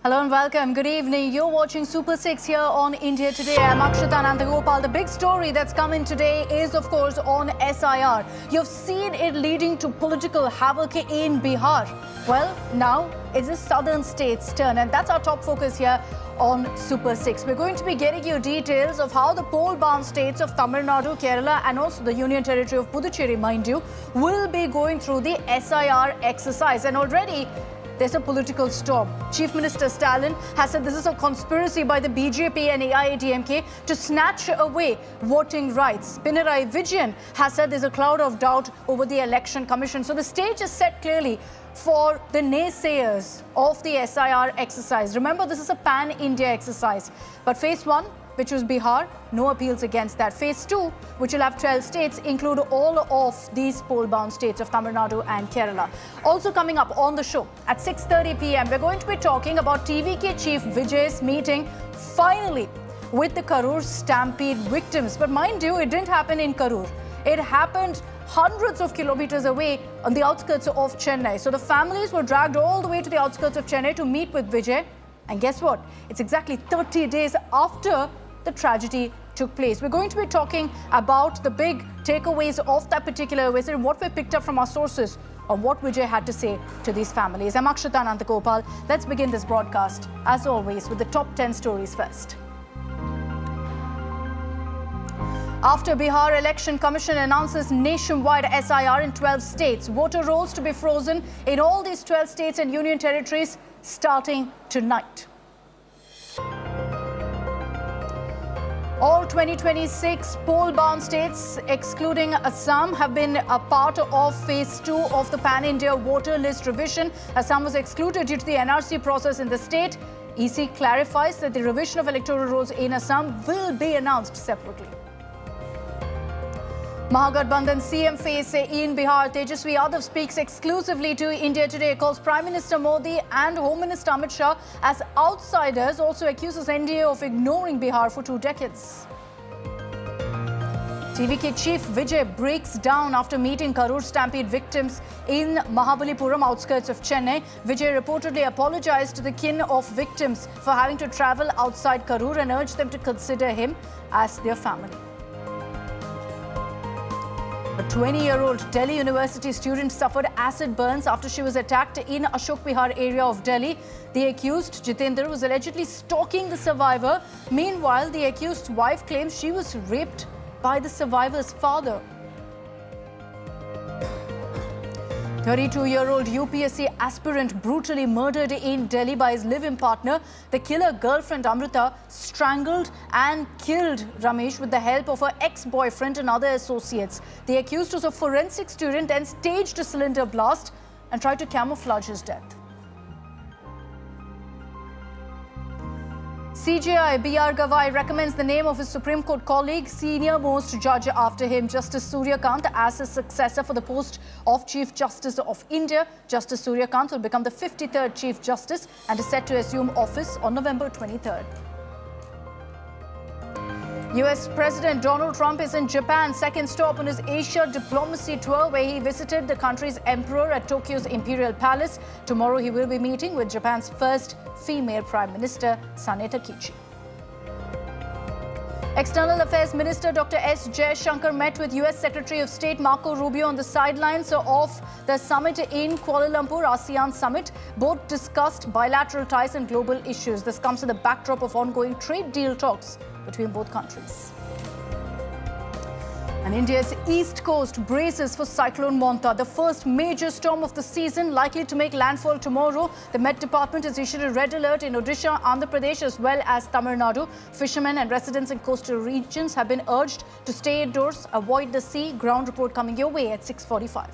Hello and welcome. Good evening. You're watching Super 6 here on India Today. I'm Akshita and Nandagopal. The big story that's coming today is, of course, on SIR. You've seen it leading to political havoc in Bihar. Well, now it's the southern states' turn, and that's our top focus here on Super 6. We're going to be getting you details of how the poll-bound states of Tamil Nadu, Kerala and also the Union Territory of Puducherry, mind you, will be going through the SIR exercise. And already there's a political storm. Chief Minister Stalin has said this is a conspiracy by the BJP and AIADMK to snatch away voting rights. Pinarayi Vijayan has said there's a cloud of doubt over the Election Commission. So the stage is set clearly for the naysayers of the SIR exercise. Remember, this is a pan-India exercise. But phase 1, which was Bihar, no appeals against that. Phase 2, which will have 12 states, include all of these poll-bound states of Tamil Nadu and Kerala. Also coming up on the show at 6:30 p.m, we're going to be talking about TVK Chief Vijay's meeting, finally, with the Karur stampede victims. But mind you, it didn't happen in Karur. It happened hundreds of kilometers away on the outskirts of Chennai. So the families were dragged all the way to the outskirts of Chennai to meet with Vijay. And guess what? It's exactly 30 days after the tragedy took place. We're going to be talking about the big takeaways of that particular visit and what we picked up from our sources on what Vijay had to say to these families. I'm Akshita Nandagopal. Let's begin this broadcast, as always, with the top 10 stories first. After Bihar Election Commission announces nationwide SIR in 12 states, voter rolls to be frozen in all these 12 states and union territories starting tonight. All 2026 poll-bound states, excluding Assam, have been a part of phase 2 of the Pan-India voter list revision. Assam was excluded due to the NRC process in the state. EC clarifies that the revision of electoral rolls in Assam will be announced separately. Mahagathbandhan CM face in Bihar. Tejasvi Yadav speaks exclusively to India Today, calls Prime Minister Modi and Home Minister Amit Shah as outsiders, also accuses NDA of ignoring Bihar for 2 decades. TVK Chief Vijay breaks down after meeting Karur stampede victims in Mahabalipuram, outskirts of Chennai. Vijay reportedly apologized to the kin of victims for having to travel outside Karur and urged them to consider him as their family. A 20-year-old Delhi University student suffered acid burns after she was attacked in Ashok Vihar area of Delhi. The accused, Jitendra, was allegedly stalking the survivor. Meanwhile, the accused's wife claims she was raped by the survivor's father. 32-year-old UPSC aspirant brutally murdered in Delhi by his live-in partner. The killer girlfriend Amrita strangled and killed Ramesh with the help of her ex-boyfriend and other associates. The accused was a forensic student and staged a cylinder blast and tried to camouflage his death. CJI B.R. Gavai recommends the name of his Supreme Court colleague, senior-most judge after him, Justice Surya Kant, as his successor for the post of Chief Justice of India. Justice Surya Kant will become the 53rd Chief Justice and is set to assume office on November 23rd. US President Donald Trump is in Japan, second stop on his Asia diplomacy tour, where he visited the country's emperor at Tokyo's Imperial Palace. Tomorrow he will be meeting with Japan's first female Prime Minister, Sane Takichi. External Affairs Minister Dr. S. Jaishankar met with US Secretary of State Marco Rubio on the sidelines of the summit in Kuala Lumpur, ASEAN Summit. Both discussed bilateral ties and global issues. This comes in the backdrop of ongoing trade deal talks between both countries. And India's east coast braces for Cyclone Monta, the first major storm of the season, likely to make landfall tomorrow. The Met Department has issued a red alert in Odisha, Andhra Pradesh as well as Tamil Nadu. Fishermen and residents in coastal regions have been urged to stay indoors, avoid the sea. Ground report coming your way at 6:45.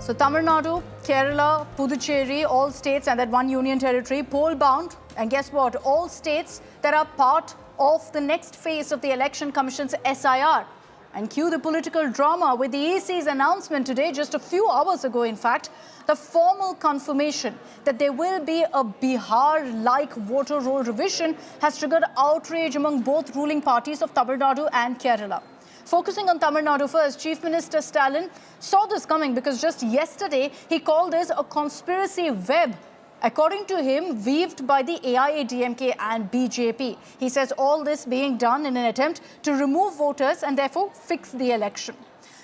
So Tamil Nadu, Kerala, Puducherry, all states and that one union territory poll-bound. And guess what? All states that are part of the next phase of the Election Commission's SIR. And cue the political drama with the EC's announcement today, just a few hours ago in fact, the formal confirmation that there will be a Bihar-like voter roll revision has triggered outrage among both ruling parties of Tamil Nadu and Kerala. Focusing on Tamil Nadu first, Chief Minister Stalin saw this coming because just yesterday he called this a conspiracy web, according to him, weaved by the AIADMK and BJP. He says all this being done in an attempt to remove voters and therefore fix the election.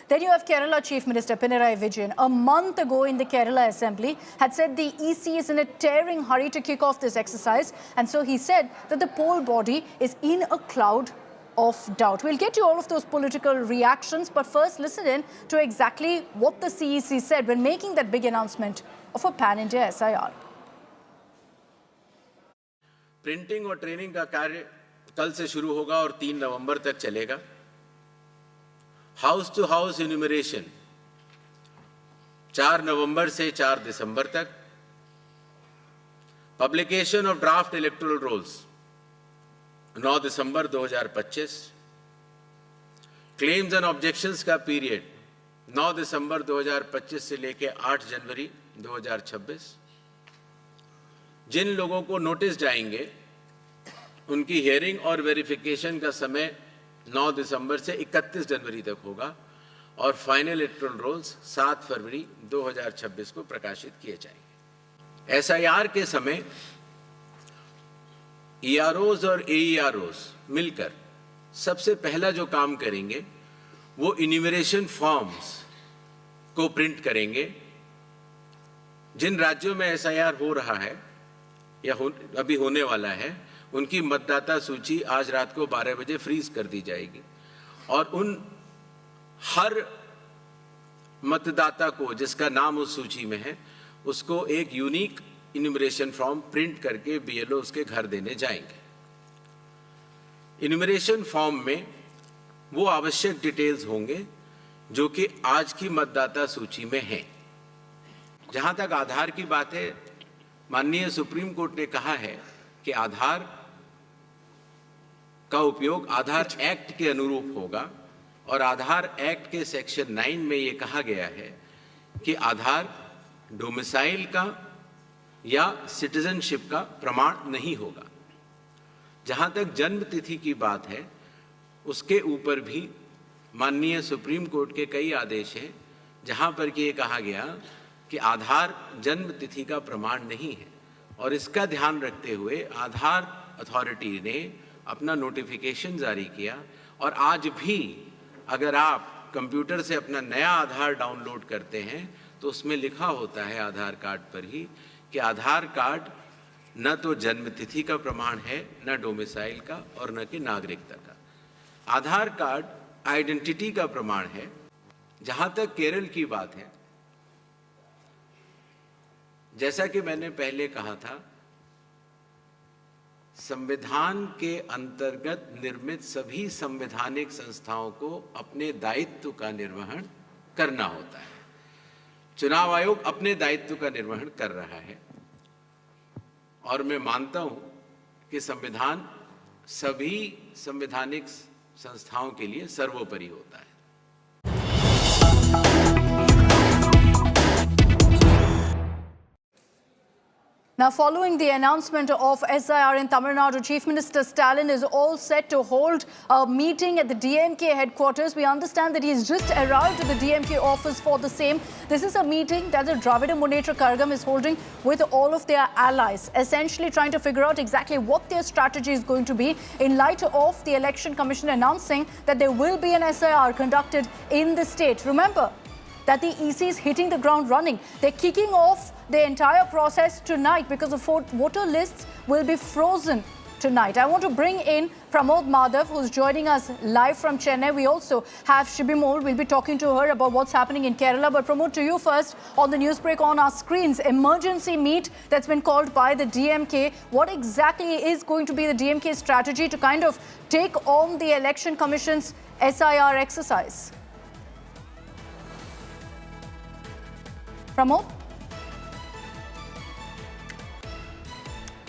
Then you have Kerala Chief Minister Pinarayi Vijayan. A month ago in the Kerala Assembly had said the EC is in a tearing hurry to kick off this exercise. And so he said that the poll body is in a cloud of doubt. We'll get to all of those political reactions, but first listen in to exactly what the CEC said when making that big announcement of a pan-India SIR. Printing और training का कार्य कल से शुरू होगा और 3 नवंबर तक चलेगा। हाउस टू हाउस इन्यूमरेशन 4 नवंबर से 4 दिसंबर तक। Publication of draft electoral rolls 9 दिसंबर 2025। क्लेम्स एंड ऑब्जेक्शंस का पीरियड 9 दिसंबर 2025 से लेकर 8 जनवरी 2026। जिन लोगों को नोटिस जाएंगे उनकी हियरिंग और वेरिफिकेशन का समय 9 दिसंबर से 31 जनवरी तक होगा और फाइनल इलेक्टोरल रोल्स 7 फरवरी 2026 को प्रकाशित किए जाएंगे। एसआईआर के समय ईआरओज और एईआरओज मिलकर सबसे पहला जो काम करेंगे वो इन्यूमरेशन फॉर्म्स को प्रिंट करेंगे। जिन राज्यों में एसआईआर हो रहा है या अभी होने वाला है, उनकी मतदाता सूची आज रात को 12 बजे फ्रीज कर दी जाएगी और उन हर मतदाता को जिसका नाम उस सूची में है उसको एक यूनिक इन्यूमरेशन फॉर्म प्रिंट करके बीएलओ उसके घर देने जाएंगे। इन्यूमरेशन फॉर्म में वो आवश्यक डिटेल्स होंगे जो कि आज की मतदाता सूची में हैं। जहां तक आधार की बात है, माननीय सुप्रीम कोर्ट ने कहा है कि आधार का उपयोग आधार एक्ट के अनुरूप होगा और आधार एक्ट के सेक्शन 9 में ये कहा गया है कि आधार डोमिसाइल का या सिटीजनशिप का प्रमाण नहीं होगा। जहां तक जन्म तिथि की बात है, उसके ऊपर भी माननीय सुप्रीम कोर्ट के कई आदेश हैं जहां पर कि ये कहा गया कि आधार जन्म तिथि का प्रमाण नहीं है और इसका ध्यान रखते हुए आधार अथॉरिटी ने अपना नोटिफिकेशन जारी किया और आज भी अगर आप कंप्यूटर से अपना नया आधार डाउनलोड करते हैं तो उसमें लिखा होता है आधार कार्ड पर ही कि आधार कार्ड न तो जन्म तिथि का प्रमाण है, न डोमिसाइल का और न कि नागरिकता का। आधार कार्ड आइडेंटिटी का प्रमाण है। जहां तक केरल की बात है, जैसा कि मैंने पहले कहा था, संविधान के अंतर्गत निर्मित सभी संवैधानिक संस्थाओं को अपने दायित्व का निर्वहन करना होता है। चुनाव आयोग अपने दायित्व का निर्वहन कर रहा है और मैं मानता हूं कि संविधान सभी संवैधानिक संस्थाओं के लिए सर्वोपरि होता है। Now, following the announcement of SIR in Tamil Nadu, Chief Minister Stalin is all set to hold a meeting at the DMK headquarters. We understand that he's just arrived at the DMK office for the same. This is a meeting that the Dravida Munnetra Kazhagam is holding with all of their allies, essentially trying to figure out exactly what their strategy is going to be in light of the Election Commission announcing that there will be an SIR conducted in the state. Remember that the EC is hitting the ground running. They're kicking off the entire process tonight because the voter lists will be frozen tonight. I want to bring in Pramod Madhav, who's joining us live from Chennai. We also have Shibi Mole. We'll be talking to her about what's happening in Kerala. But Pramod, to you first on the news break on our screens. Emergency meet that's been called by the DMK. What exactly is going to be the DMK strategy to kind of take on the Election Commission's SIR exercise? Pramod?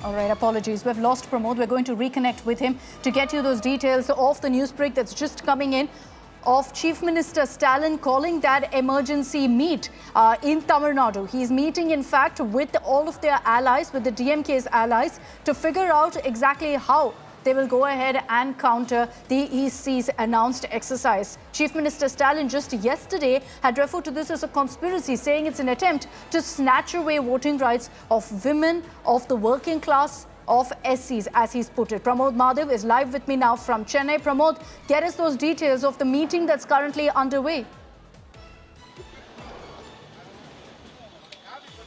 All right, apologies. We've lost Pramod. We're going to reconnect with him to get you those details of the news break that's just coming in of Chief Minister Stalin calling that emergency meet in Tamil Nadu. He's meeting, in fact, with all of their allies, with the DMK's allies, to figure out exactly how they will go ahead and counter the EC's announced exercise. Chief Minister Stalin just yesterday had referred to this as a conspiracy, saying it's an attempt to snatch away voting rights of women, of the working class, of SCs, as he's put it. Pramod Madhav is live with me now from Chennai. Pramod, get us those details of the meeting that's currently underway.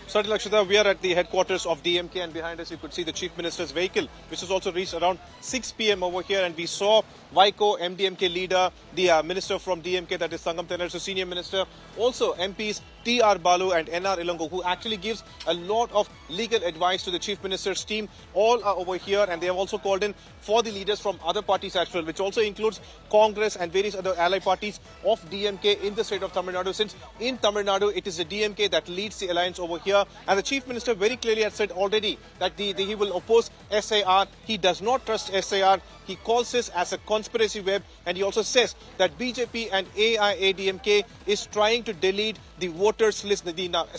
Certainly, Akshita, we are at the headquarters of DMK, and behind us you could see the Chief Minister's vehicle, which has also reached around 6 p.m. over here, and we saw Vaiko, MDMK leader, the minister from DMK, that is Sangam Tener's senior minister, also MPs T.R. Balu and N.R. Ilango, who actually gives a lot of legal advice to the Chief Minister's team. All are over here, and they have also called in for the leaders from other parties as well, which also includes Congress and various other ally parties of DMK in the state of Tamil Nadu, since in Tamil Nadu it is the DMK that leads the alliance over here. And the Chief Minister very clearly had said already that he will oppose SAR. He does not trust SAR. He calls this as a conspiracy web, and he also says that BJP and AIADMK is trying to delete the voters list,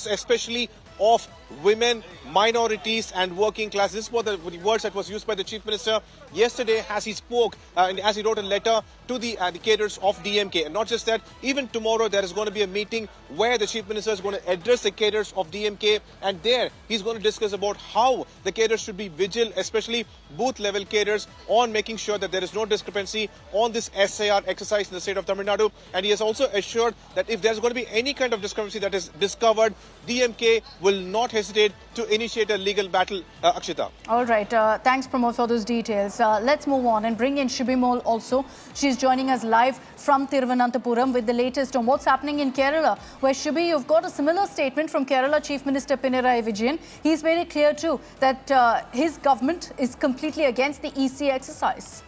especially of women, minorities and working class. This was the words that was used by the Chief Minister yesterday as he spoke and as he wrote a letter to the cadres of DMK. And not just that, even tomorrow there is going to be a meeting where the Chief Minister is going to address the cadres of DMK, and there he's going to discuss about how the cadres should be vigilant, especially booth level cadres, on making sure that there is no discrepancy on this SAR exercise in the state of Tamil Nadu. And he has also assured that if there's going to be any kind of discrepancy that is discovered, DMK will not hesitate to initiate a legal battle. Akshita. All right. Thanks, Pramod, for those details. Let's move on and bring in Shibimol also. She's joining us live from Thiruvananthapuram with the latest on what's happening in Kerala, where Shibi, you've got a similar statement from Kerala Chief Minister Pinarayi Vijayan. He's very clear too that his government is completely against the EC exercise.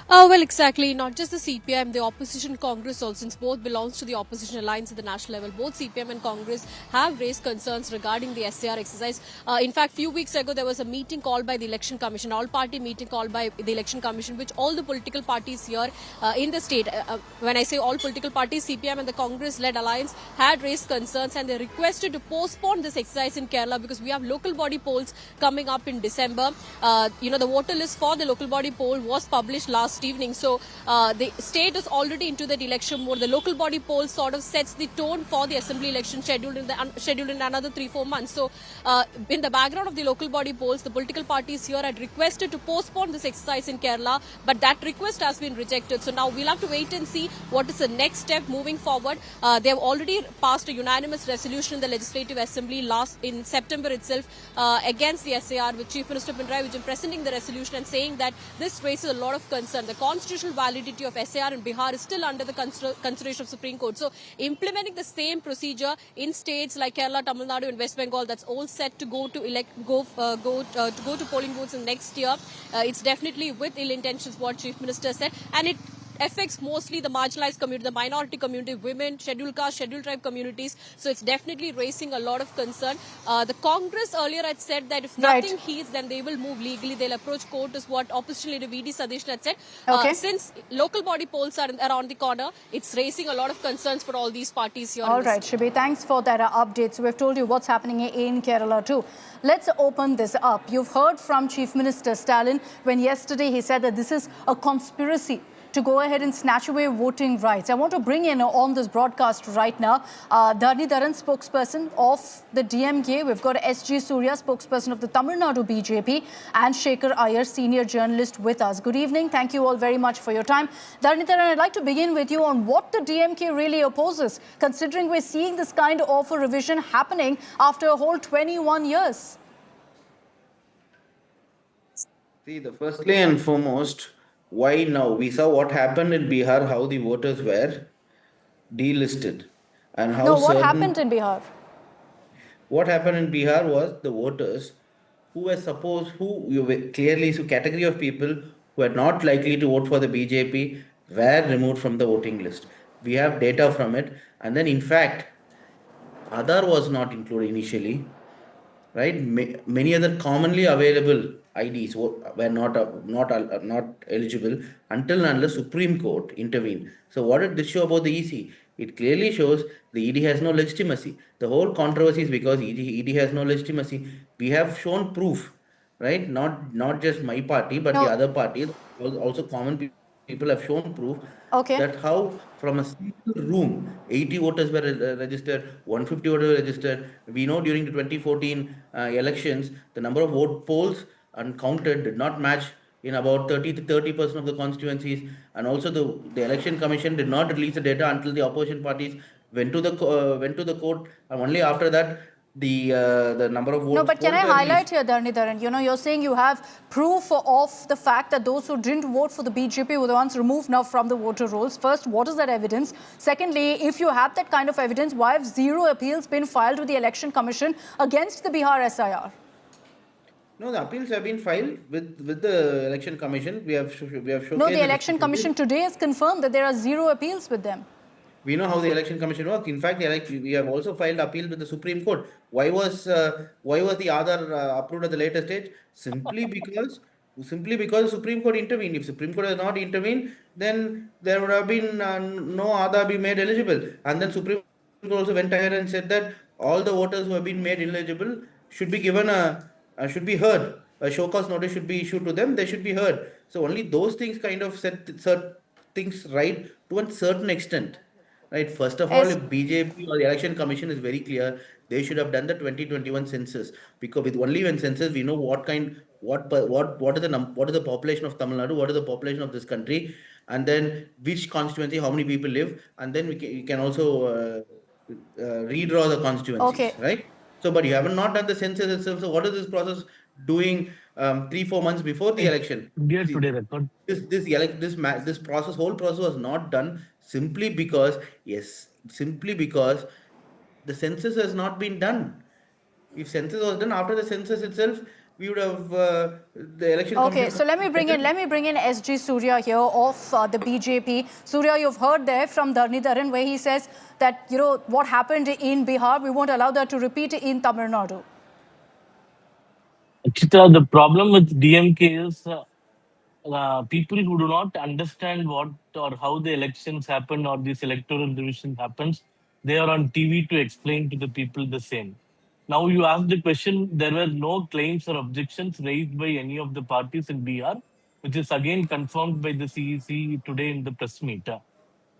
Well, exactly. Not just the CPM, the opposition Congress also, since both belongs to the opposition alliance at the national level. Both CPM and Congress have raised concerns regarding the SAR exercise. In fact, few weeks ago, there was a meeting called by the Election Commission, all-party meeting called by the Election Commission, which all the political parties here in the state, when I say all political parties, CPM and the Congress-led alliance had raised concerns, and they requested to postpone this exercise in Kerala because we have local body polls coming up in December. The voter list for the local body poll was published last evening. So the state is already into that election mode. The local body poll sort of sets the tone for the assembly election scheduled in another 3-4 months. So in the background of the local body polls, the political parties here had requested to postpone this exercise in Kerala, but that request has been rejected. So now we'll have to wait and see what is the next step moving forward. They have already passed a unanimous resolution in the Legislative Assembly in September itself against the SAR, with Chief Minister Pinarayi Vijayan presenting the resolution and saying that this raises a lot of concern. The constitutional validity of SAR in Bihar is still under the consideration of Supreme Court. So implementing the same procedure in states like Kerala, Tamil Nadu and West Bengal, that's all set to go to polling booths in next year. It's definitely with ill intentions, what Chief Minister said, and it affects mostly the marginalized community, the minority community, women, scheduled caste, scheduled tribe communities. So it's definitely raising a lot of concern. The Congress earlier had said that if nothing heeds, then they will move legally. They'll approach court, is what opposition leader V.D. Sadish had said. Since local body polls are around the corner, it's raising a lot of concerns for all these parties here. All right, Shibi, thanks for that update. So we've told you what's happening in Kerala too. Let's open this up. You've heard from Chief Minister Stalin when yesterday he said that this is a conspiracy to go ahead and snatch away voting rights. I want to bring in on this broadcast right now Dhanidharan, spokesperson of the DMK. We've got S.G. Surya, spokesperson of the Tamil Nadu BJP, and Shekhar Iyer, senior journalist, with us. Good evening. Thank you all very much for your time. Dhanidharan, I'd like to begin with you on what the DMK really opposes, considering we're seeing this kind of a revision happening after a whole 21 years. See, firstly and foremost, why now? We saw what happened in Bihar, how the voters were delisted. And how what happened in Bihar? What happened in Bihar was the voters who clearly, so category of people who are not likely to vote for the BJP were removed from the voting list. We have data from it. And then in fact, Aadhaar was not included initially. Right? Many other commonly available IDs were not eligible until and unless Supreme Court intervened. So what did this show about the EC? It clearly shows the ED has no legitimacy. The whole controversy is because ED has no legitimacy. We have shown proof, right? Not just my party, but the No, other parties, also common people have shown proof okay. that how from a single room 80 voters were registered, 150 voters were registered. We know during the 2014 elections, the number of vote polls uncounted did not match in about 30 to 30% of the constituencies, and also the election commission did not release the data until the opposition parties went to the court, and only after that the number of No, votes but can polls I were highlight released. here, Dharnidharan, you're saying you have proof of the fact that those who didn't vote for the BJP were the ones removed now from the voter rolls. First, what is that evidence? Secondly, if you have that kind of evidence, why have zero appeals been filed with the Election Commission against the Bihar SIR? No, the appeals have been filed with the election commission. We have No, the showcased Election the Commission today has confirmed that there are zero appeals with them. we know how the election commission works. In fact, we have also filed appeal with the Supreme Court. Why was the Aadhaar approved at the later stage? Simply because the Supreme Court intervened. If Supreme Court has not intervened, then there would have been no Aadhaar be made eligible. And then Supreme Court also went ahead and said that all the voters who have been made ineligible should be given should be heard. A show cause notice should be issued to them. They should be heard. So only those things kind of set things right to a certain extent. Right. First of all, As if BJP or the Election Commission is very clear, they should have done the 2021 census, because with only one census we know what is what is the population of Tamil Nadu, what is the population of this country, and then which constituency, how many people live, and then we can also redraw the constituencies, okay, right? So, but you haven't not done the census itself. So, what is this process doing 3 4 months before the election? India See, Today record. this process whole process was not done simply because, yes, simply because the census has not been done. If census was done after the census itself, we would have the election okay. commission. So let me bring in SG Surya here of the BJP. Surya, you've heard there from Dharnidharan where he says that what happened in Bihar, we won't allow that to repeat in Tamil Nadu. Akshita, the problem with DMK is people who do not understand what or how the elections happen or this electoral division happens, they are on TV to explain to the people the same. Now you ask the question, there were no claims or objections raised by any of the parties in Bihar, which is again confirmed by the CEC today in the press meet.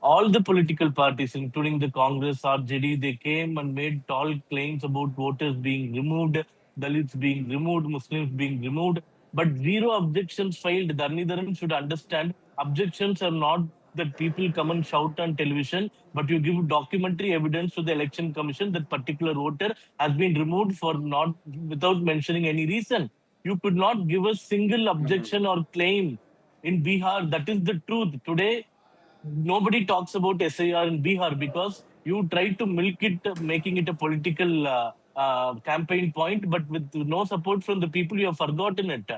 All the political parties, including the Congress, RJD, they came and made tall claims about voters being removed, Dalits being removed, Muslims being removed, but zero objections filed. Dharnidharan should understand objections are not that people come and shout on television, but you give documentary evidence to the election commission that particular voter has been removed for not without mentioning any reason. You could not give a single objection or claim in Bihar. That is the truth. Today, nobody talks about SIR in Bihar because you try to milk it, making it a political campaign point, but with no support from the people, you have forgotten it.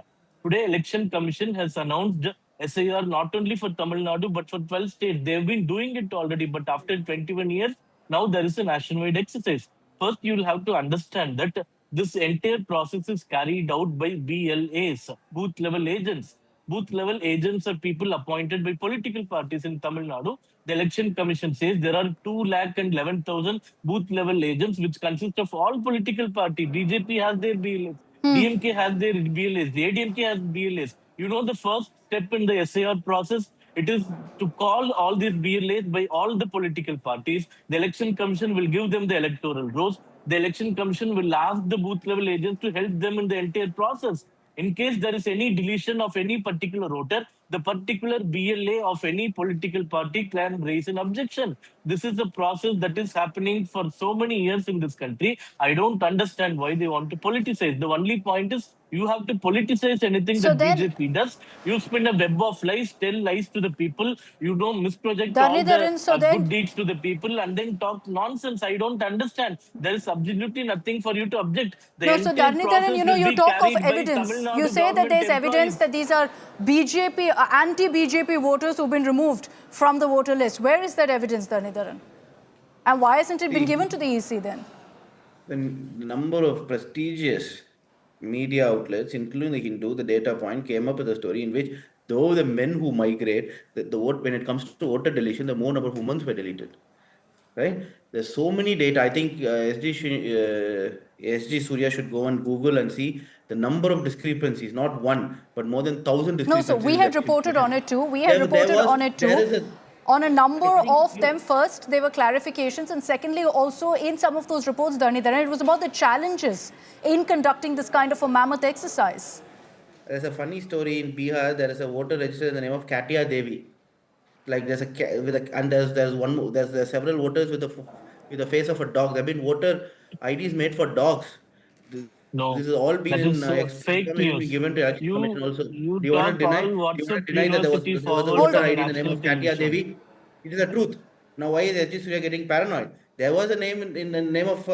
Today, Election Commission has announced SIR not only for Tamil Nadu but for 12 states. They have been doing it already, but after 21 years, now there is a nationwide exercise. First, you will have to understand that this entire process is carried out by BLAs, booth level agents. Booth level agents are people appointed by political parties in Tamil Nadu. The election commission says there are 2,11,000 booth level agents, which consist of all political parties. BJP has their BLAs, DMK has their BLAs, ADMK has BLAs. You know, the first step in the SAR process, it is to call all these BLAs by all the political parties. The election commission will give them the electoral rolls. The election commission will ask the booth level agents to help them in the entire process. In case there is any deletion of any particular voter, the particular BLA of any political party can raise an objection. This is a process that is happening for so many years in this country. I don't understand why they want to politicize. The only point is you have to politicize anything So that then, BJP does. You spin a web of lies, tell lies to the people. You don't misproject all the Dharnidharan, so good then deeds to the people and then talk nonsense. I don't understand. There is absolutely nothing for you to object. The no, so entire Dharnidharan, process will you be talk of carried by Tamil evidence. You Nadu say that government there's evidence employees. that these are BJP, anti-BJP voters who've been removed from the voter list. Where is that evidence, Dharnidharan? And why hasn't it been See, given to the EC then? the number of prestigious media outlets, including the Hindu, the data point came up with a story in which, though the men who migrate, the vote when it comes to voter deletion, the more number of women were deleted. right? There's so many data. I think SG Surya should go and Google and see the number of discrepancies, not one, but more than 1,000 No, so we discrepancies had that have been reported on found. it too. We had There reported was, on it there too. is a, On a number I think of them, first, there were clarifications, and secondly, also in some of those reports, Dhanidharan, it was about the challenges in conducting this kind of a mammoth exercise. there's a funny story in Bihar. There is a voter registered in the name of Katia Devi. Like there's with a, and there's several voters with the face of a dog. There have been voter IDs made for dogs. This No, has all been that in is fake information been news. given to election commission You also. Do you you want to talk deny? all Do you want WhatsApp to deny that University there was a forwards Hold voter on. on ID in the name national of Katia television. Devi? It is the truth. Now why is HG Surya getting paranoid? There was a name in the name of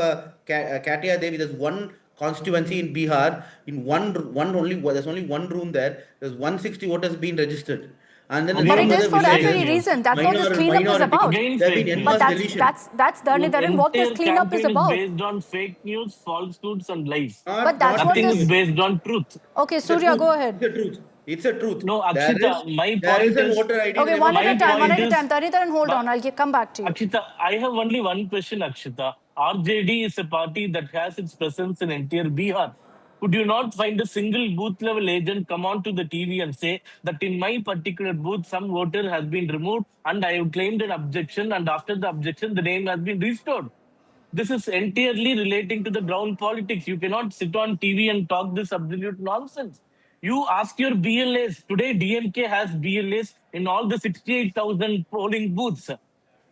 Katia Devi. There's one constituency in Bihar. In one only there's only one room there. There's 160 voters being registered. And then in But some it Again, is other for that fake very villages, news. reason. That's what this cleanup is minorities, about. Again, there have been fake But en news. deletion. that's Your Dhanidharan, what this entire cleanup is campaign is about. based on fake news, falsehoods, and lies. But that's what Nothing is this. based on truth. Okay, It's the Surya, truth. go It's ahead. the truth. It's a truth. No, There is Akshita, my there is point an is, voter ID in the Okay, name of my one point at a Katia is, time. Dhanidharan, hold but on. I'll come back to you. Akshita, I have only one question, Akshita. RJD is a party that has its presence in entire Bihar. Could you not find a single booth level agent come onto the TV and say that in my particular booth, some voter has been removed and I have claimed an objection, and after the objection, the name has been restored? This is entirely relating to the ground politics. You cannot sit on TV and talk this absolute nonsense. You ask your BLAs. Today, DMK has BLAs in all the 68,000 polling booths.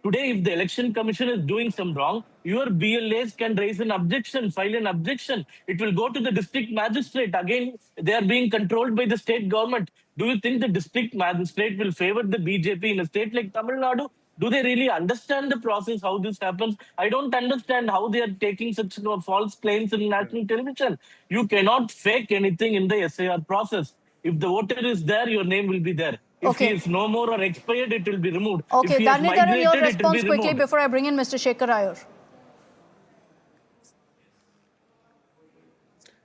Today, if the election commission is doing some wrong, your BLAs can raise an objection, file an objection. It will go to the district magistrate. Again, they are being controlled by the state government. Do you think the district magistrate will favor the BJP in a state like Tamil Nadu? Do they really understand the process, how this happens? I don't understand how they are taking such false claims in national television. You cannot fake anything in the SAR process. If the voter is there, your name will be there. If he Okay. is no more or expired, it will be removed. If Okay, he has Dhanidharan, your migrated, it will be response quickly removed. before I bring in Mr. Shekhar Iyer.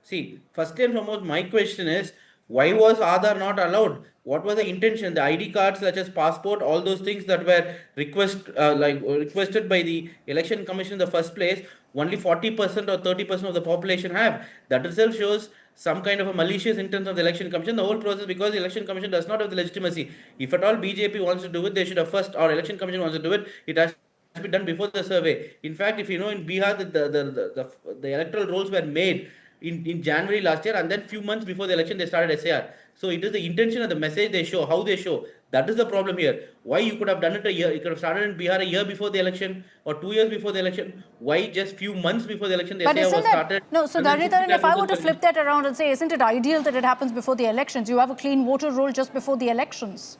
See, first and foremost, my question is why was Aadhaar not allowed? What was the intention? The ID cards such as passport, all those things that were requested by the election commission in the first place, only 40% or 30% of the population have. That itself shows some kind of a malicious intent of the election commission. The whole process, because the election commission does not have the legitimacy. If at all BJP wants to do it, they should have first, or election commission wants to do it, it has to be done before the survey. In fact, if you know, in Bihar, the electoral rolls were made in January last year, and then few months before the election they started SAR. So it is the intention of the message they show, how they show. That is the problem here. Why you could have done it a year? You could have started in Bihar a year before the election or 2 years before the election. Why just few months before the election the But SAR isn't was that started? no? So And then Dhanidharan, if I were to 50 flip that around and say, isn't it ideal that it happens before the elections? You have a clean voter roll just before the elections.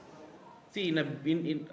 See,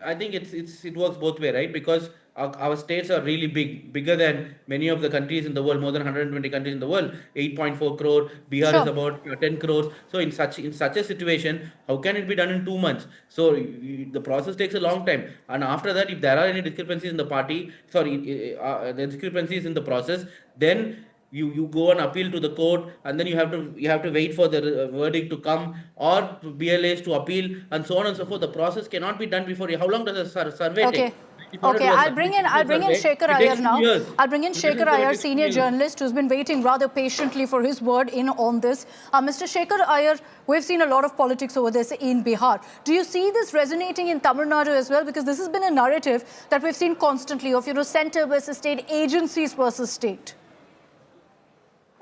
I think it works both way, right? Because our states are really bigger than many of the countries in the world, more than 120 countries in the world. 8.4 crore. Bihar is Sure. about 10 crores. So in such a situation, how can it be done in 2 months? So the process takes a long time. And after that, if there are any discrepancies in the party, the discrepancies in the process, then you go and appeal to the court, and then you have to wait for the verdict to come, or BLAs to appeal, and so on and so forth. The process cannot be done before you. How long does a survey Okay. take? If you want to Okay, do a I'll bring in survey, Shekhar it Iyer takes now. 2 years. I'll bring in Citizen Shekhar survey Iyer, takes 2 senior years. journalist, who's been waiting rather patiently for his word in on this. Mr. Shekhar Iyer, we've seen a lot of politics over this in Bihar. Do you see this resonating in Tamil Nadu as well? Because this has been a narrative that we've seen constantly of, center versus state, agencies versus state.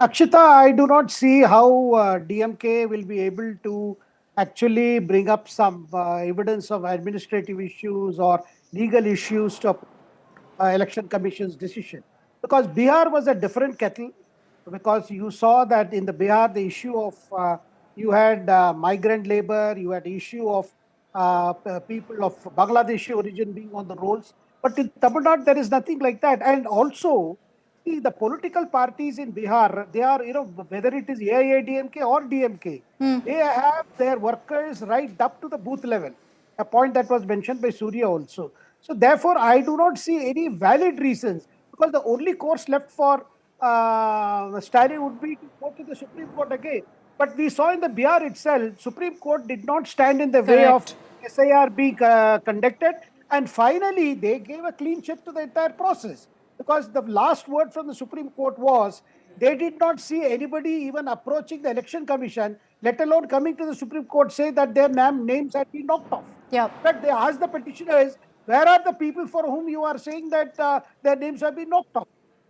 Akshita, I do not see how DMK will be able to actually bring up some evidence of administrative issues or legal issues to election commission's decision, because Bihar was a different kettle. Because you saw that in the Bihar, the issue of you had migrant labor, you had the issue of people of Bangladeshi origin being on the rolls, but in Tamil Nadu there is nothing like that. And also, see, the political parties in Bihar, they are, whether it is AIADMK or DMK, they have their workers right up to the booth level, a point that was mentioned by Surya also. So therefore, I do not see any valid reasons, because the only course left for Stalin would be to go to the Supreme Court again. But we saw in the Bihar itself, Supreme Court did not stand in the way of Correct. SIR being conducted, And finally, they gave a clean check to the entire process, because the last word from the Supreme Court was they did not see anybody even approaching the Election Commission, let alone coming to the Supreme Court, say that their names had been knocked off. Yeah. In fact, they asked the petitioners, where are the people for whom you are saying that their names have been knocked off?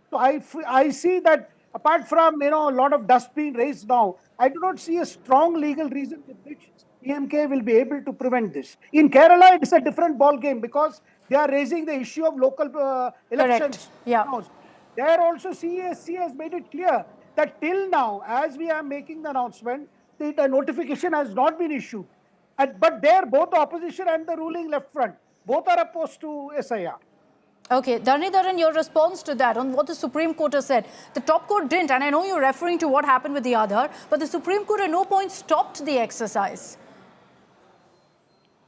So I see that apart from a lot of dust being raised now, I do not see a strong legal reason with which DMK will be able to prevent this. In Kerala, it is a different ball game because they are raising the issue of local elections. Yeah. Now, there also CSC has made it clear that till now, as we are making the announcement, the notification has not been issued. But there, both the opposition and the ruling left front, both are opposed to SIR. Okay, Dhanidharan, your response to that on what the Supreme Court has said. The top court didn't, and I know you're referring to what happened with the Aadhaar, but the Supreme Court at no point stopped the exercise.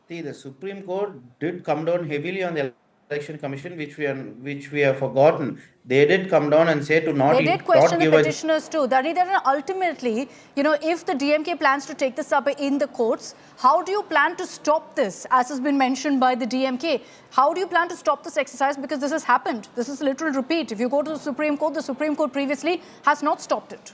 See, the Supreme Court did come down heavily on the Election Commission, which we have forgotten. They did come down and say to not They did not question the give a petitioners too. Dhanidharan, ultimately, if the DMK plans to take this up in the courts, how do you plan to stop this, as has been mentioned by the DMK? How do you plan to stop this exercise? Because this has happened. This is a literal repeat. If you go to the Supreme Court previously has not stopped it.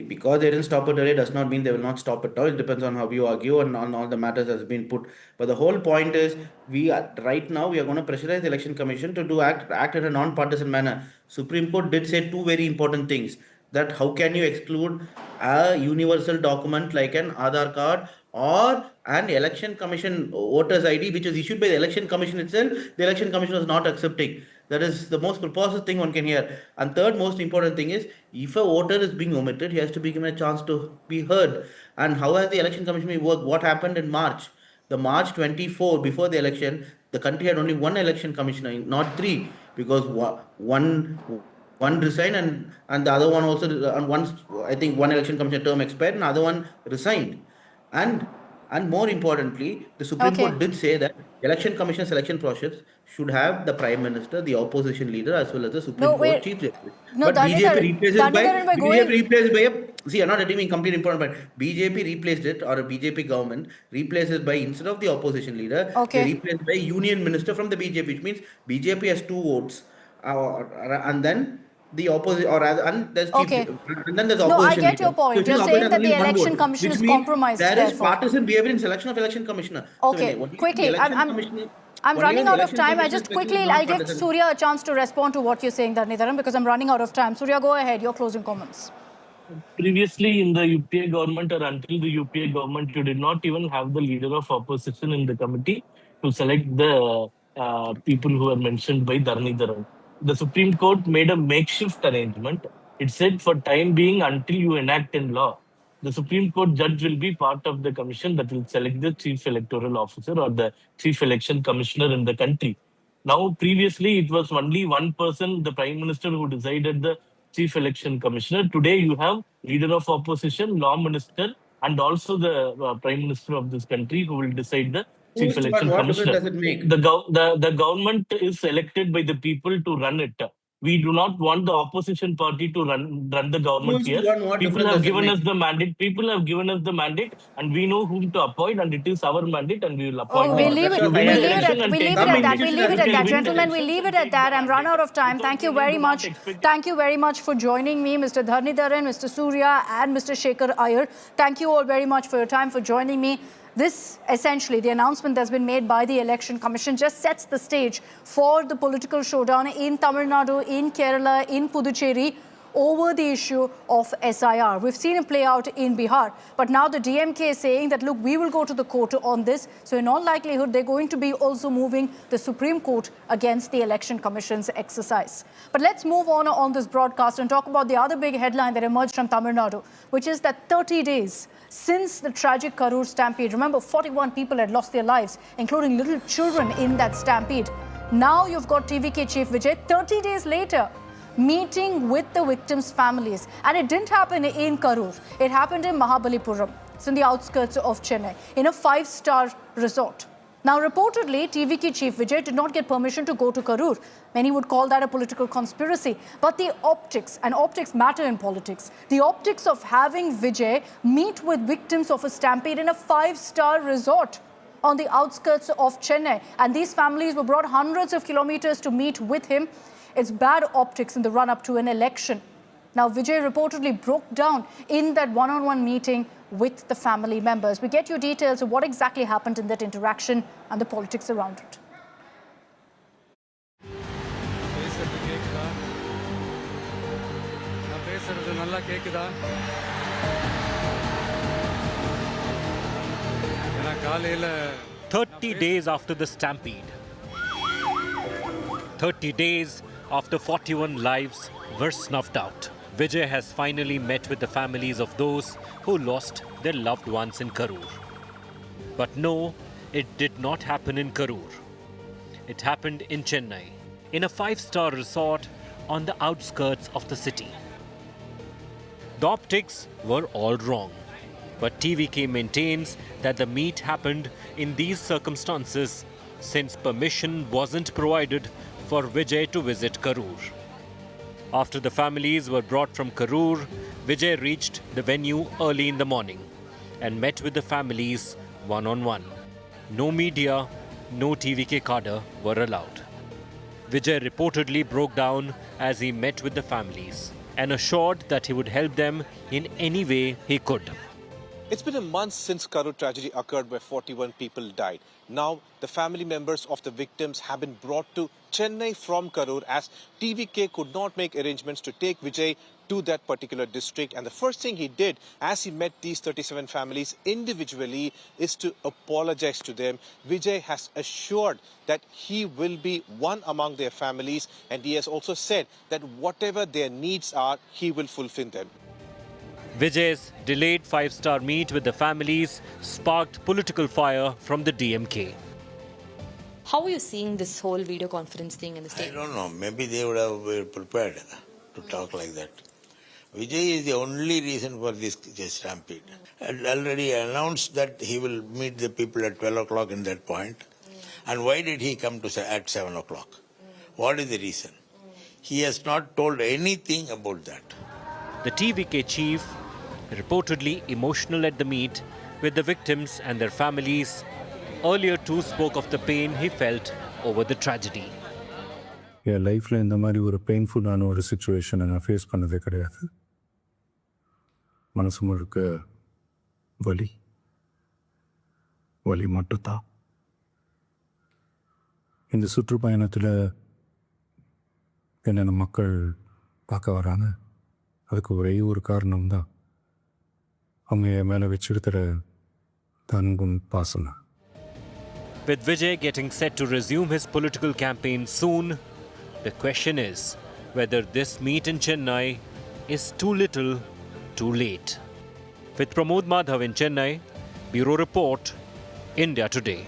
Because they didn't stop it earlier does not mean they will not stop it all. It depends on how you argue and on all the matters that has been put. But the whole point is, right now we are going to pressurize the Election Commission to act in a non-partisan manner. Supreme Court did say two very important things: that how can you exclude a universal document like an Aadhaar card or an Election Commission voters ID, which is issued by the Election Commission itself. The Election Commission was not accepting. That is the most preposterous thing one can hear. And third most important thing is, if a voter is being omitted, he has to be given a chance to be heard. And how has the Election Commission worked? What happened in March? The March 24, before the election, the country had only one election commissioner, not three, because one resigned and the other one also, I think one election commissioner term expired and the other one resigned. And more importantly, the Supreme Court did say that Election Commission selection process should have the Prime Minister, the opposition leader, as well as the Supreme Court Chief Justice. But BJP replaced by see, I'm not letting me complete important, but BJP replaced it, or a BJP government replaced it by, instead of the opposition leader, they replaced by Union Minister from the BJP, which means BJP has two votes, and then the opposite, and there's and then there's opposition. No, I get your point. So you're saying that the Election Commission is compromised. There is partisan behavior in selection of Election Commissioner. Okay, So quickly, I'm running out of time. I'll give Surya a chance to respond to what you're saying, Dhanidharan, because I'm running out of time. Surya, go ahead. Your closing comments. Previously, in the UPA government, or until the UPA government, you did not even have the leader of opposition in the committee to select the people who were mentioned by Dhanidharan. The Supreme Court made a makeshift arrangement. It said, for time being, until you enact in law, the Supreme Court judge will be part of the commission that will select the chief electoral officer or the chief election commissioner in the country. Now, previously, it was only one person, the Prime Minister, who decided the chief election commissioner. Today, you have leader of opposition, law minister, and also the Prime Minister of this country who will decide the chief election commissioner. What does it make? The government is elected by the people to run it. We do not want the opposition party to run the government here. People have given us the mandate. People have given us the mandate, and we know whom to appoint, and it is our mandate, and we will appoint. We'll leave it at that. Gentlemen, we'll leave it at that. I'm run out of time. Thank you very much. Thank you very much for joining me, Mr. Dhanidharan, Mr. Surya, and Mr. Shekhar Iyer. Thank you all very much for your time, for joining me. This, essentially, the announcement that's been made by the Election Commission just sets the stage for the political showdown in Tamil Nadu, in Kerala, in Puducherry, over the issue of SIR. We've seen it play out in Bihar, but now the DMK is saying that, look, we will go to the court on this. So in all likelihood, they're going to be also moving the Supreme Court against the Election Commission's exercise. But let's move on this broadcast and talk about the other big headline that emerged from Tamil Nadu, which is that 30 days since the tragic Karur stampede. Remember, 41 people had lost their lives, including little children in that stampede. Now you've got TVK Chief Vijay, 30 days later, meeting with the victims' families. And it didn't happen in Karur. It happened in Mahabalipuram. It's in the outskirts of Chennai, in a 5-star resort. Now, reportedly, TVK Chief Vijay did not get permission to go to Karur. Many would call that a political conspiracy. But the optics, and optics matter in politics, the optics of having Vijay meet with victims of a stampede in a 5-star resort on the outskirts of Chennai. And these families were brought hundreds of kilometers to meet with him. It's bad optics in the run-up to an election. Now, Vijay reportedly broke down in that one-on-one meeting with the family members. We get you details of what exactly happened in that interaction and the politics around it. நல்லா கேக்குதா ஏனா காலையில 30 days after the stampede, 30 days after 41 lives were snuffed out, Vijay has finally met with the families of those who lost their loved ones in Karur. But no, it did not happen in Karur. It happened in Chennai, in a 5-star resort on the outskirts of the city. The optics were all wrong, but TVK maintains that the meet happened in these circumstances since permission wasn't provided for Vijay to visit Karur. After the families were brought from Karur, Vijay reached the venue early in the morning and met with the families one-on-one. No media, no TVK cadre were allowed. Vijay reportedly broke down as he met with the families and assured that he would help them in any way he could. It's been a month since Karur tragedy occurred where 41 people died. Now, the family members of the victims have been brought to Chennai from Karur as TVK could not make arrangements to take Vijay to that particular district. And the first thing he did as he met these 37 families individually is to apologize to them. Vijay has assured that he will be one among their families, and he has also said that whatever their needs are, he will fulfill them. Vijay's delayed 5-star meet with the families sparked political fire from the DMK. How are you seeing this whole video conference thing in the state? I don't know. Maybe they would have been prepared to talk like that. Vijay is the only reason for this stampede. And already announced that he will meet the people at 12 o'clock in that point. And why did he come to at 7 o'clock? What is the reason? He has not told anything about that. The TVK chief, reportedly emotional at the meet with the victims and their families, earlier too spoke of the pain he felt over the tragedy. என் லைஃப்பில் இந்த மாதிரி ஒரு பெயின்ஃபுல்லான ஒரு சிச்சுவேஷனை நான் face பண்ணதே கிடையாது. மனசு முழுக்க வலி வலி மட்டும்தான். இந்த சுற்றுப்பயணத்தில் என்னென்ன மக்கள் பார்க்க வராங்க, அதுக்கு ஒரே ஒரு காரணம் தான் அவங்க என் மேலே வச்சிருக்கிற அன்பும் பாசம். With Vijay getting set to resume his political campaign soon, the question is whether this meet in Chennai is too little, too late. With Pramod Madhav in Chennai, Bureau Report, India Today.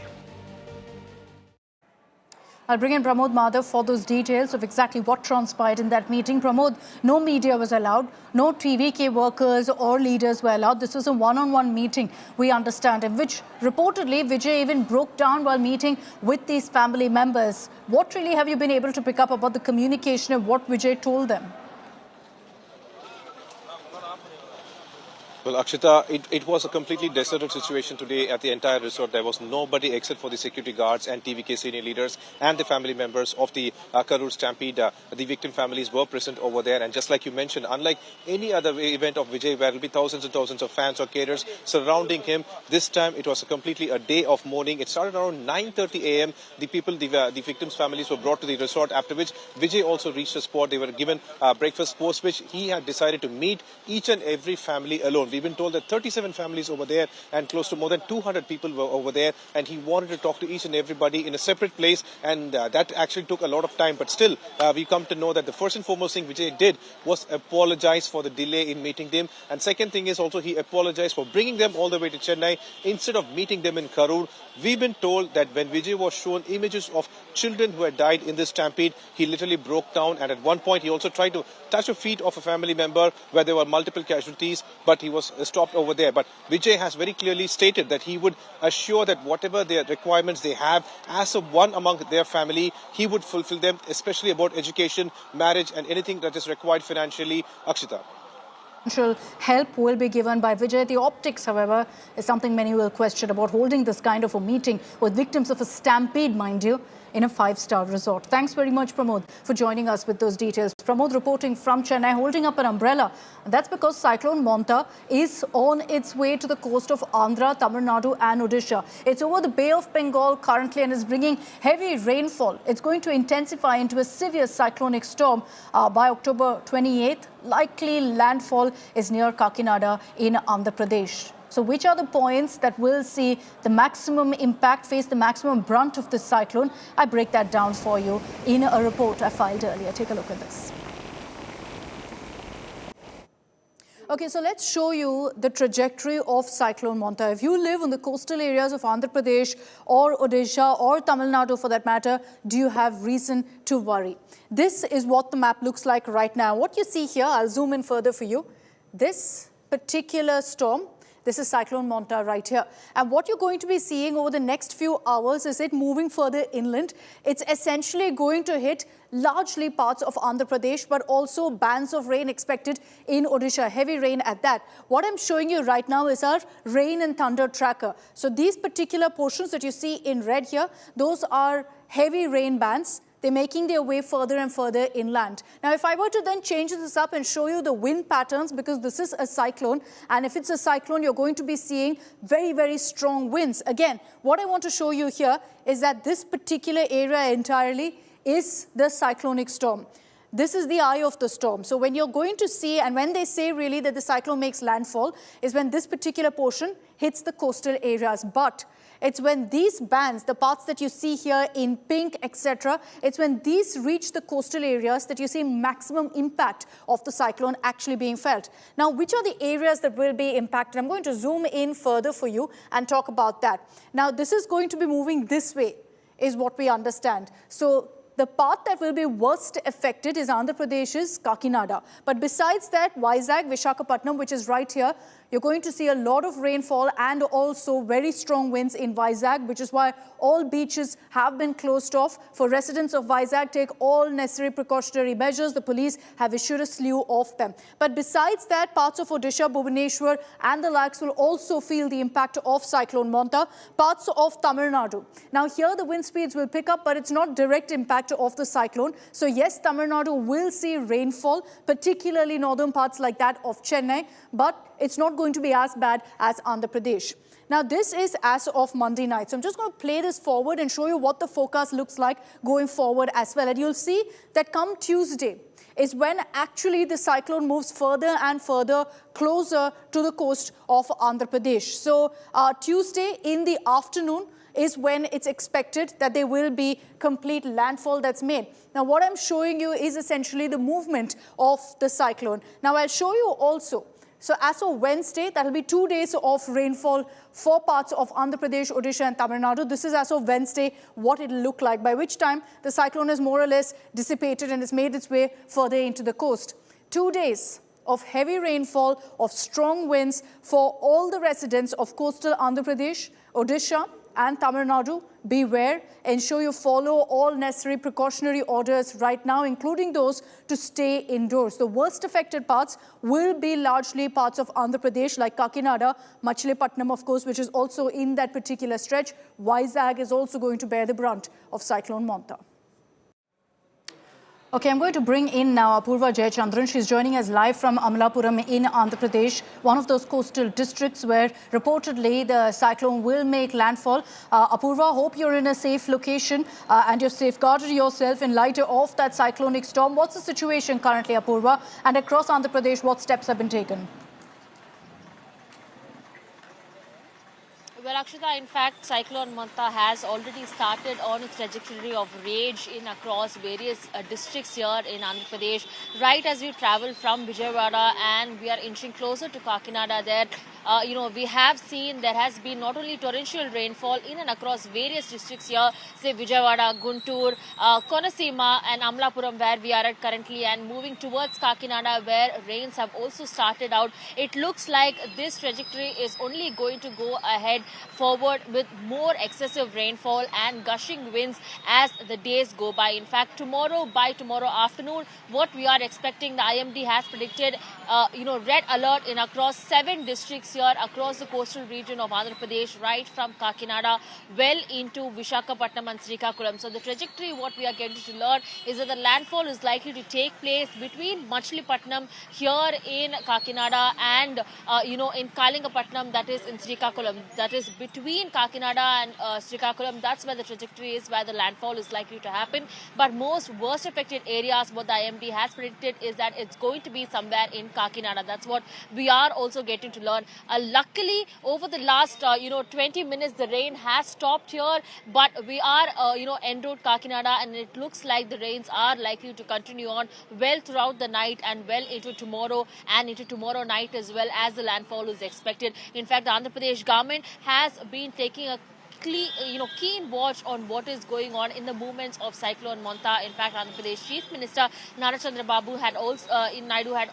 I'll bring in Pramod Madhav for those details of exactly what transpired in that meeting. Pramod, no media was allowed, no TVK workers or leaders were allowed. This was a one-on-one meeting, we understand, in which reportedly Vijay even broke down while meeting with these family members. What really have you been able to pick up about the communication of what Vijay told them? Well, Akshita, it was a completely deserted situation today at the entire resort. There was nobody except for the security guards and TVK senior leaders and the family members of the Karur stampede. The victim families were present over there. And just like you mentioned, unlike any other event of Vijay, where there will be thousands and thousands of fans or carers surrounding him, this time it was completely a day of mourning. It started around 9:30 a.m. The victims' families were brought to the resort, after which Vijay also reached the spot. They were given breakfast, post which he had decided to meet each and every family alone. We've been told that 37 families over there and close to more than 200 people were over there, and he wanted to talk to each and everybody in a separate place, and that actually took a lot of time. But still, we come to know that the first and foremost thing Vijay did was apologize for the delay in meeting them, and second thing is also he apologized for bringing them all the way to Chennai instead of meeting them in Karur. We've been told that when Vijay was shown images of children who had died in this stampede, he literally broke down, and at one point he also tried to touch the feet of a family member where there were multiple casualties, but he was stopped over there. But Vijay has very clearly stated that he would assure that whatever their requirements they have as a one among their family, he would fulfill them, especially about education, marriage and anything that is required financially. Akshita. help will be given by Vijay. The optics, however, is something many will question about holding this kind of a meeting with victims of a stampede, mind you, in a five-star resort. Thanks very much, Pramod, for joining us with those details. Pramod reporting from Chennai, holding up an umbrella. And that's because Cyclone Monta is on its way to the coast of Andhra, Tamil Nadu and Odisha. It's over the Bay of Bengal currently and is bringing heavy rainfall. It's going to intensify into a severe cyclonic storm by October 28th. Likely landfall is near Kakinada in Andhra Pradesh. So which are the points that will see the maximum impact, face the maximum brunt of this cyclone? I break that down for you in a report I filed earlier. Take a look at this. Okay, so let's show you the trajectory of Cyclone Monta. If you live in the coastal areas of Andhra Pradesh or Odisha or Tamil Nadu for that matter, do you have reason to worry? This is what the map looks like right now. What you see here, I'll zoom in further for you. This particular storm, this is Cyclone Monta right here. And what you're going to be seeing over the next few hours is it moving further inland. It's essentially going to hit largely parts of Andhra Pradesh, but also bands of rain expected in Odisha, heavy rain at that. What I'm showing you right now is our rain and thunder tracker. So these particular portions that you see in red here, those are heavy rain bands. They're making their way further and further inland. Now, if I were to then change this up and show you the wind patterns, because this is a cyclone, and if it's a cyclone, you're going to be seeing very, very strong winds. Again, what I want to show you here is that this particular area entirely is the cyclonic storm. This is the eye of the storm. So when you're going to see, and when they say really that the cyclone makes landfall, is when this particular portion hits the coastal areas. But it's when these bands, the parts that you see here in pink, etc., it's when these reach the coastal areas that you see maximum impact of the cyclone actually being felt. Now, which are the areas that will be impacted? I'm going to zoom in further for you and talk about that. Now, this is going to be moving this way, is what we understand. So the part that will be worst affected is Andhra Pradesh's Kakinada. But besides that, Vizag, Visakhapatnam, which is right here, you're going to see a lot of rainfall and also very strong winds in Vizag, which is why all beaches have been closed off. For residents of Vizag, take all necessary precautionary measures. The police have issued a slew of them. But besides that, parts of Odisha, Bhubaneswar and the likes will also feel the impact of Cyclone Monta. Parts of Tamil Nadu. Now here the wind speeds will pick up, but it's not direct impact of the cyclone. So yes, Tamil Nadu will see rainfall, particularly northern parts like that of Chennai, but it's not going to be as bad as Andhra Pradesh. Now, this is as of Monday night. So I'm just going to play this forward and show you what the forecast looks like going forward as well. And you'll see that come Tuesday is when actually the cyclone moves further and further closer to the coast of Andhra Pradesh. So Tuesday in the afternoon is when it's expected that there will be complete landfall that's made. Now, what I'm showing you is essentially the movement of the cyclone. Now, I'll show you also. So as of Wednesday, that will be 2 days of rainfall for parts of Andhra Pradesh, Odisha and Tamil Nadu. This is as of Wednesday what it will look like, by which time the cyclone is more or less dissipated and has made its way further into the coast. 2 days of heavy rainfall, of strong winds for all the residents of coastal Andhra Pradesh, Odisha and Tamil Nadu. Beware, ensure you follow all necessary precautionary orders right now, including those to stay indoors. The worst affected parts will be largely parts of Andhra Pradesh like Kakinada, Machilipatnam, of course, which is also in that particular stretch. Vizag is also going to bear the brunt of Cyclone Monta. Okay, I'm going to bring in now Apurva Jayachandran. She's joining us live from Amalapuram in Andhra Pradesh, one of those coastal districts where reportedly the cyclone will make landfall. Apurva, hope you're in a safe location and you've safeguarded yourself in light of that cyclonic storm. What's the situation currently, Apurva? And across Andhra Pradesh, what steps have been taken? Well, Akshita, in fact, Cyclone Monta has already started on its trajectory of rage in across various districts here in Andhra Pradesh. Right as we travel from Vijayawada and we are inching closer to Kakinada there, we have seen there has been not only torrential rainfall in and across various districts here, say Vijayawada, Guntur, Konaseema and Amalapuram where we are at currently, and moving towards Kakinada where rains have also started out. It looks like this trajectory is only going to go ahead forward with more excessive rainfall and gushing winds as the days go by. In fact, by tomorrow afternoon, what we are expecting, the IMD has predicted, red alert in across 7 districts here across the coastal region of Andhra Pradesh, right from Kakinada well into Visakhapatnam and Srikakulam. So the trajectory, what we are getting to learn is that the landfall is likely to take place between Machilipatnam here in Kakinada and, in Kalingapatnam, that is in Srikakulam. That is between Kakinada and Srikakulam. That's where the trajectory is, where the landfall is likely to happen. But most worst affected areas, what the IMD has predicted is that it's going to be somewhere in Kakinada. That's what we are also getting to learn. Luckily, over the last, 20 minutes, the rain has stopped here, but we are, en route Kakinada, and it looks like the rains are likely to continue on well throughout the night and well into tomorrow and into tomorrow night as well, as the landfall is expected. In fact, the Andhra Pradesh government has been taking a keen watch on what is going on in the movements of Cyclone Monta. In fact, Andhra Pradesh Chief Minister Narachandra Babu had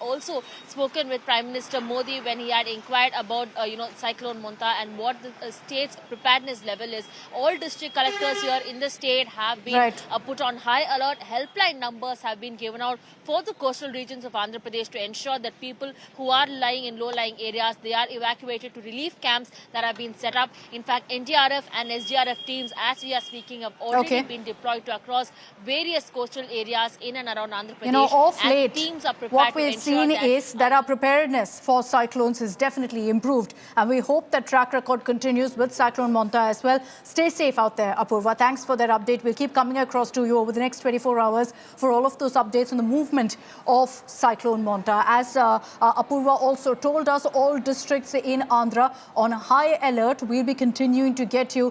also spoken with Prime Minister Modi when he had inquired about Cyclone Monta and what the state's preparedness level is. All district collectors here in the state have been put on high alert. Helpline numbers have been given out for the coastal regions of Andhra Pradesh to ensure that people who are lying in low-lying areas, they are evacuated to relief camps that have been set up. In fact, NDRF and SDRF teams, as we are speaking, have already been deployed to across various coastal areas in and around Andhra Pradesh. Off late, teams are prepared what we've seen is that our preparedness for cyclones is definitely improved. And we hope that track record continues with Cyclone Monta as well. Stay safe out there, Apurva. Thanks for that update. We'll keep coming across to you over the next 24 hours for all of those updates on the movement of Cyclone Monta. As Apurva also told us, all districts in Andhra on high alert. We'll be continuing to get you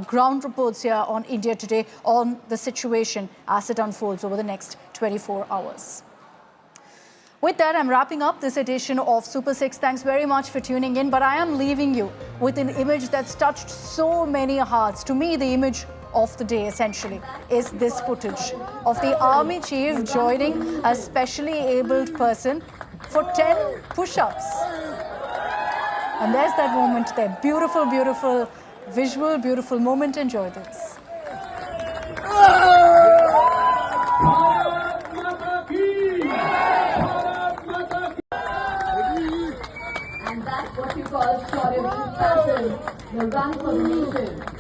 ground reports here on India Today on the situation as it unfolds over the next 24 hours. With that, I'm wrapping up this edition of Super 6. Thanks very much for tuning in. But I am leaving you with an image that's touched so many hearts. To me, the image of the day, essentially, is this footage of the army chief joining a specially abled person for 10 push-ups. And there's that moment there. Beautiful, beautiful visual, beautiful moment. Enjoy this. And that's what you call story of passion, the run for the nation.